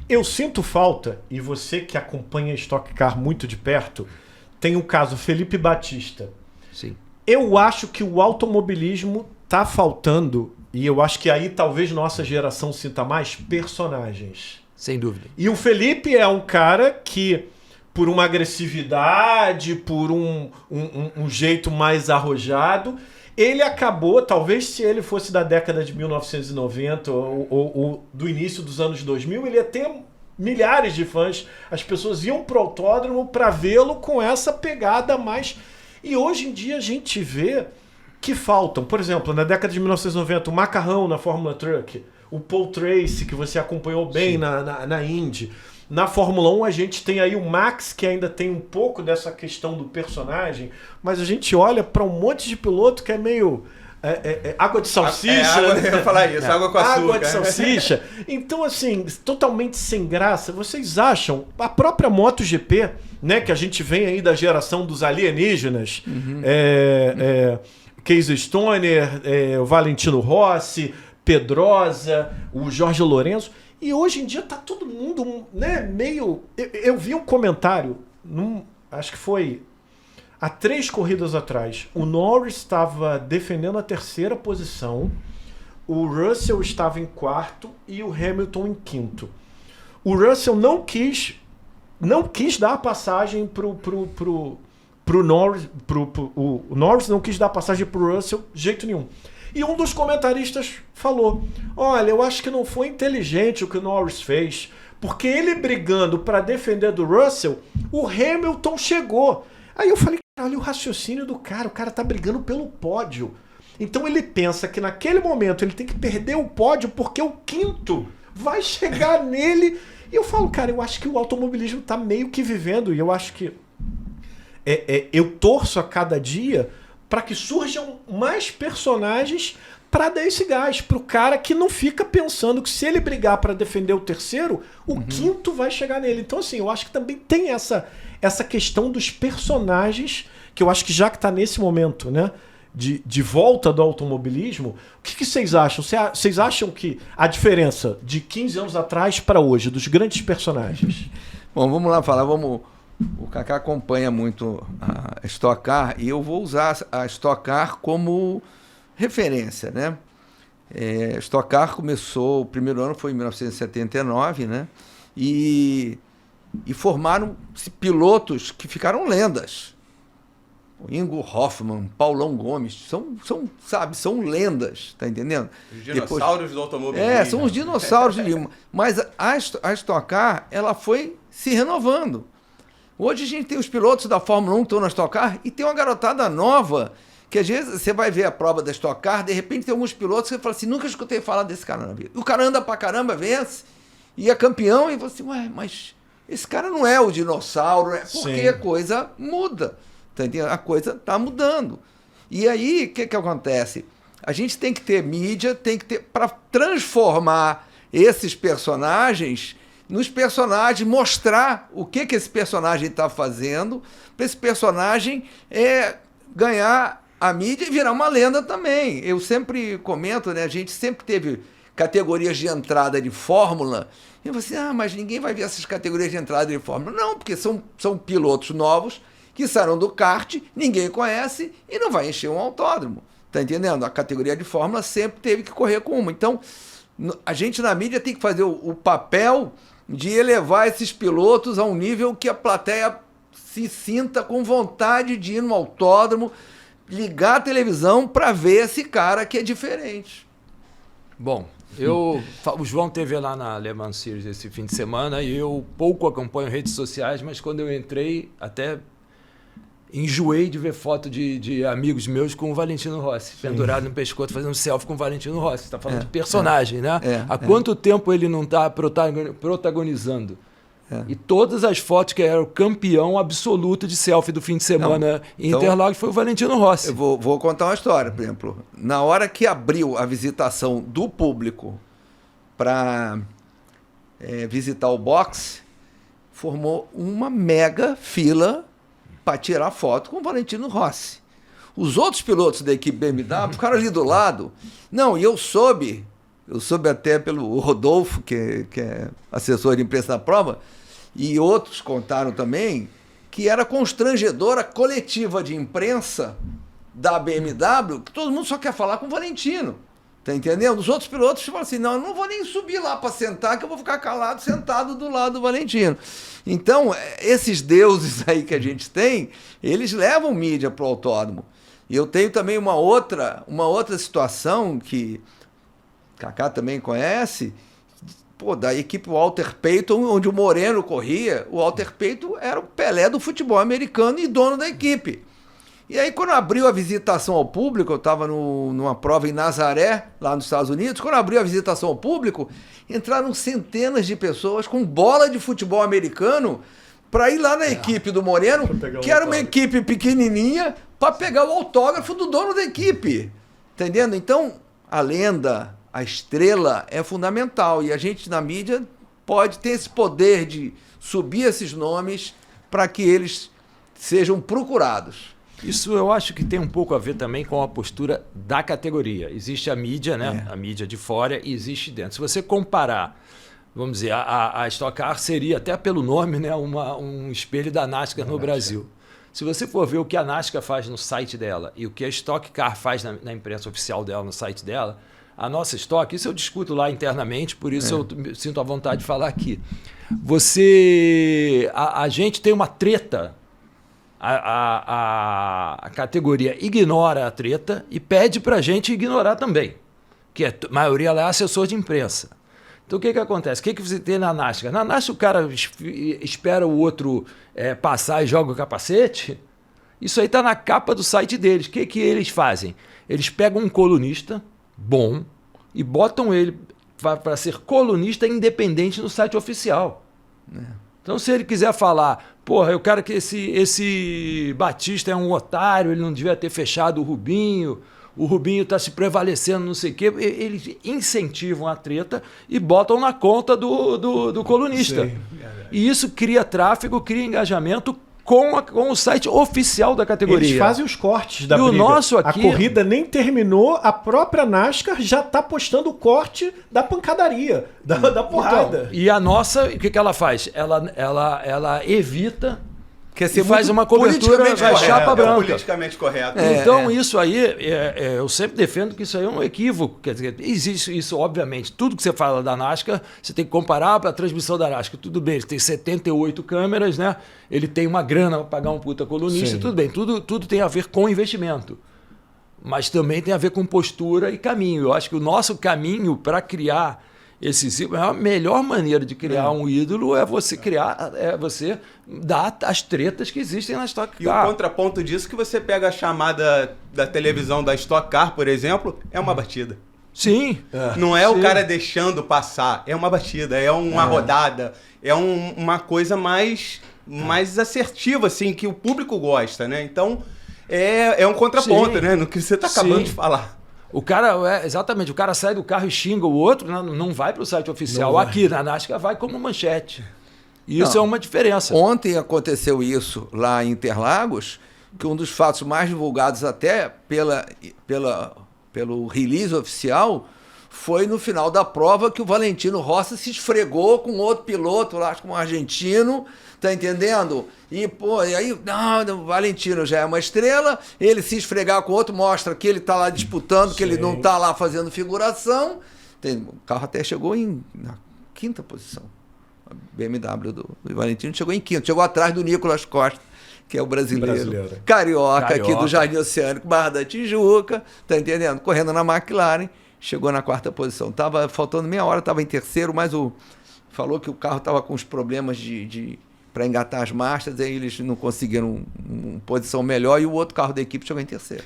Eu sinto falta, e você que acompanha a Stock Car muito de perto, tem o caso Felipe Batista. Sim. Eu acho que o automobilismo tá faltando, e eu acho que aí talvez nossa geração sinta mais, personagens. Sem dúvida. E o Felipe é um cara que, por uma agressividade, por um jeito mais arrojado, ele acabou, talvez se ele fosse da década de 1990 ou do início dos anos 2000, ele ia ter milhares de fãs. As pessoas iam pro autódromo para vê-lo com essa pegada mais... E hoje em dia a gente vê que faltam. Por exemplo, na década de 1990, o Macarrão na Fórmula Truck, o Paul Tracy, que você acompanhou bem na Indy. Na Fórmula 1 a gente tem aí o Max, que ainda tem um pouco dessa questão do personagem, mas a gente olha para um monte de piloto que é meio água de salsicha. Eu ia falar isso, água com açúcar. Água de salsicha. Então, assim, totalmente sem graça. Vocês acham, a própria MotoGP, né, que a gente vem aí da geração dos alienígenas, Casey Stoner, o Valentino Rossi, Pedrosa, o Jorge Lourenço, e hoje em dia tá todo mundo, né, meio... Eu vi um comentário, acho que foi há 3 corridas atrás, o Norris estava defendendo a 3ª posição, o Russell estava em 4º e o Hamilton em 5º. O Russell não quis dar a passagem pro Norris, o Norris não quis dar a passagem pro Russell de jeito nenhum. E um dos comentaristas falou: olha, eu acho que não foi inteligente o que o Norris fez, porque ele brigando para defender do Russell, o Hamilton chegou. Aí eu falei, olha o raciocínio do cara, o cara tá brigando pelo pódio. Então ele pensa que naquele momento ele tem que perder o pódio porque o 5º vai chegar nele. E eu falo, cara, eu acho que o automobilismo tá meio que vivendo, e eu acho que eu torço a cada dia para que surjam mais personagens para dar esse gás pro cara que não fica pensando que se ele brigar para defender o 3º, o 5º vai chegar nele. Então, assim, eu acho que também tem essa questão dos personagens, que eu acho que já que tá nesse momento, né, de volta do automobilismo, o que vocês acham? Vocês acham que a diferença de 15 anos atrás para hoje, dos grandes personagens? Bom, vamos lá falar, O Kaká acompanha muito a Stock Car e eu vou usar a Stock Car como referência, né? Stock Car começou, o primeiro ano foi em 1979, né? E formaram pilotos que ficaram lendas. O Ingo Hoffmann, Paulão Gomes, são lendas, tá entendendo? Os dinossauros do automobilismo. São os dinossauros de Lima. Mas a Stock Car, ela foi se renovando. Hoje a gente tem os pilotos da Fórmula 1 que estão na Stock Car e tem uma garotada nova que às vezes você vai ver a prova da Stock Car, de repente tem alguns pilotos que você fala assim, nunca escutei falar desse cara na vida. O cara anda pra caramba, vence e é campeão e você assim, ué, mas esse cara não é o dinossauro, porque a coisa muda, tá entendendo? A coisa tá mudando. E aí, o que acontece? A gente tem que ter mídia, tem que ter, para transformar esses personagens nos personagens, mostrar o que esse personagem está fazendo, para esse personagem ganhar a mídia e virar uma lenda também. Eu sempre comento, né? A gente sempre teve categorias de entrada de Fórmula, e você, mas ninguém vai ver essas categorias de entrada de Fórmula. Não, porque são pilotos novos que saíram do kart, ninguém conhece e não vai encher um autódromo. Tá entendendo? A categoria de Fórmula sempre teve que correr com uma. Então, a gente na mídia tem que fazer o papel de elevar esses pilotos a um nível que a plateia se sinta com vontade de ir no autódromo, ligar a televisão para ver esse cara que é diferente. Bom, o João teve lá na Le Mans Series esse fim de semana e eu pouco acompanho redes sociais, mas quando eu entrei até enjoei de ver foto de amigos meus com o Valentino Rossi, pendurado no pescoço, fazendo selfie com o Valentino Rossi. Você está falando de personagem, né? Há quanto tempo ele não está protagonizando? E todas as fotos que era o campeão absoluto de selfie do fim de semana em Interlagos foi o Valentino Rossi. Eu vou contar uma história, por exemplo. Na hora que abriu a visitação do público para visitar o boxe, formou uma mega fila para tirar foto com o Valentino Rossi. Os outros pilotos da equipe BMW ficaram ali do lado. Não, e eu soube, eu soube até pelo Rodolfo, que é assessor de imprensa da prova, e outros contaram também, que era constrangedora a coletiva de imprensa da BMW, que todo mundo só quer falar com o Valentino. Tá entendendo? Os outros pilotos falam assim, não, eu não vou nem subir lá para sentar, que eu vou ficar calado, sentado do lado do Valentino. Então, esses deuses aí que a gente tem, eles levam mídia para o autódromo. E eu tenho também uma outra situação que Kaká também conhece, da equipe Walter Payton, onde o Moreno corria. O Walter Payton era o Pelé do futebol americano e dono da equipe. E aí, quando abriu a visitação ao público, eu estava numa prova em Nazaré, lá nos Estados Unidos, quando abriu a visitação ao público, entraram centenas de pessoas com bola de futebol americano para ir lá na equipe do Moreno, que era uma equipe pequenininha, para pegar o autógrafo do dono da equipe. Entendendo? Então, a lenda, a estrela é fundamental. E a gente, na mídia, pode ter esse poder de subir esses nomes para que eles sejam procurados. Isso eu acho que tem um pouco a ver também com a postura da categoria. Existe a mídia, né? A mídia de fora, e existe dentro. Se você comparar, vamos dizer, a Stock Car seria, até pelo nome, né, um espelho da NASCAR no Brasil. Se você for ver o que a NASCAR faz no site dela e o que a Stock Car faz na imprensa oficial dela, no site dela, a nossa Stock, isso eu discuto lá internamente, por isso eu sinto a vontade de falar aqui. A gente tem uma treta. A categoria ignora a treta e pede para a gente ignorar também, que a maioria lá é assessor de imprensa. Então o que acontece? O que você tem na NASCAR? Na NASCAR o cara espera o outro passar e joga o capacete. Isso aí está na capa do site deles. O que eles fazem? Eles pegam um colunista bom e botam ele para ser colunista independente no site oficial. Então, se ele quiser falar, porra, eu quero que esse Batista é um otário, ele não devia ter fechado o Rubinho está se prevalecendo, não sei o quê, eles incentivam a treta e botam na conta do colunista. Sim. E isso cria tráfego, cria engajamento com o site oficial da categoria. Eles fazem os cortes da briga. O nosso aqui... A corrida nem terminou, a própria NASCAR já está postando o corte da pancadaria, da porrada. Então, e a nossa, o que ela faz? Ela evita... Quer ser faz uma cobertura, vai chapa branca. Politicamente correto. Então, isso aí, eu sempre defendo que isso aí é um equívoco. Quer dizer, existe isso, obviamente. Tudo que você fala da NASCAR, você tem que comparar para a transmissão da NASCAR. Tudo bem, ele tem 78 câmeras, né? Ele tem uma grana para pagar um puta colunista, tudo bem. Tudo tem a ver com investimento. Mas também tem a ver com postura e caminho. Eu acho que o nosso caminho para criar a melhor maneira de criar um ídolo é você você dar as tretas que existem na Stock Car. E o contraponto disso que você pega a chamada da televisão da Stock Car, por exemplo, é uma batida. Sim. Não é o cara deixando passar, é uma batida, é uma rodada, é uma coisa mais assertiva, assim, que o público gosta, né? Então, é um contraponto, né? No que você está acabando de falar. O cara, exatamente, o cara sai do carro e xinga o outro, não vai para o site oficial. Aqui na NASCAR vai como manchete. E isso é uma diferença. Ontem aconteceu isso lá em Interlagos, que um dos fatos mais divulgados até pelo release oficial foi no final da prova que o Valentino Rossi se esfregou com outro piloto lá, acho que um argentino, tá entendendo? E aí, o Valentino já é uma estrela, ele se esfregar com outro mostra que ele tá lá disputando, que ele não tá lá fazendo figuração. O carro até chegou na 5ª posição. A BMW do Valentino chegou em 5º, chegou atrás do Nicolas Costa, que é o brasileiro. Carioca aqui do Jardim Oceânico, Barra da Tijuca, tá entendendo? Correndo na McLaren, chegou na 4ª posição. Tava faltando meia hora, estava em terceiro, mas falou que o carro estava com os problemas para engatar as marchas, aí eles não conseguiram uma posição melhor e o outro carro da equipe chegou em terceiro.